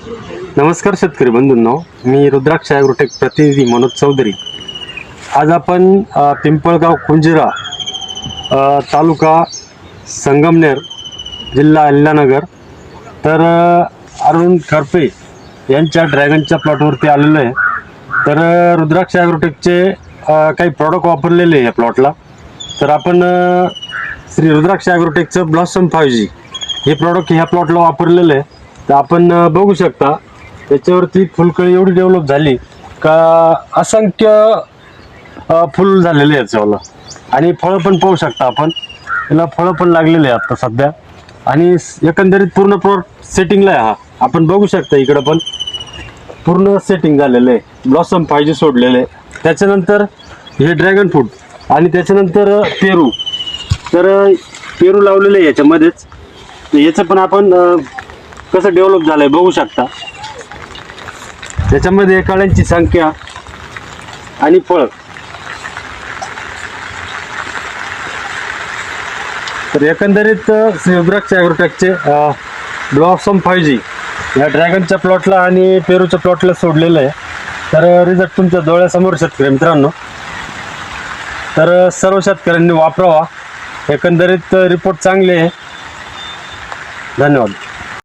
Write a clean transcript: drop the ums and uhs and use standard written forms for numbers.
नमस्कार शेतकरी बंधूंनो, मी रुद्राक्ष ॲग्रोटेक प्रतिनिधी मनोज चौधरी. आज आपण पिंपळगाव कुंजिरा, तालुका संगमनेर, जिल्हा अहिल्यानगर, तर अरुण करपे यांच्या ड्रॅगनच्या प्लॉटवरती आलेलो आहे. तर रुद्राक्ष ॲग्रोटेकचे काही प्रॉडक्ट वापरलेले आहे या प्लॉटला. तर आपण श्री रुद्राक्ष ॲग्रोटेकचं ब्लॉसम 5G हे प्रॉडक्ट ह्या प्लॉटला वापरलेलं आहे. तर आपण बघू शकता त्याच्यावरती फुलकळी एवढी डेव्हलप झाली का असंख्य फुल झालेले आहे याच्यावाला. आणि फळं पण पाहू शकता आपण, याला फळं पण लागलेले आहे आता सध्या. आणि एकंदरीत पूर्ण प्लॉट सेटिंगला आहे. हा आपण बघू शकता इकडं पण पूर्ण सेटिंग झालेलं आहे. ब्लॉसम 5G सोडलेलं आहे. त्याच्यानंतर हे ड्रॅगन फ्रूट आणि त्याच्यानंतर पेरू. तर पेरू लावलेलं आहे याच्यामध्येच. याचं पण आपण कसं डेव्हलप झालं आहे बघू शकता. त्याच्यामध्ये कळ्यांची संख्या आणि फळ. तर एकंदरीत श्री रुद्राक्ष ॲग्रोटेकचे ब्लॉसम 5G या ड्रॅगनच्या प्लॉटला आणि पेरूच्या प्लॉटला सोडलेलं आहे. तर रिझल्ट तुमच्या डोळ्यासमोर शेतकरी मित्रांनो. तर सर्व शेतकऱ्यांनी वापरावा. एकंदरीत रिपोर्ट चांगले आहे. धन्यवाद.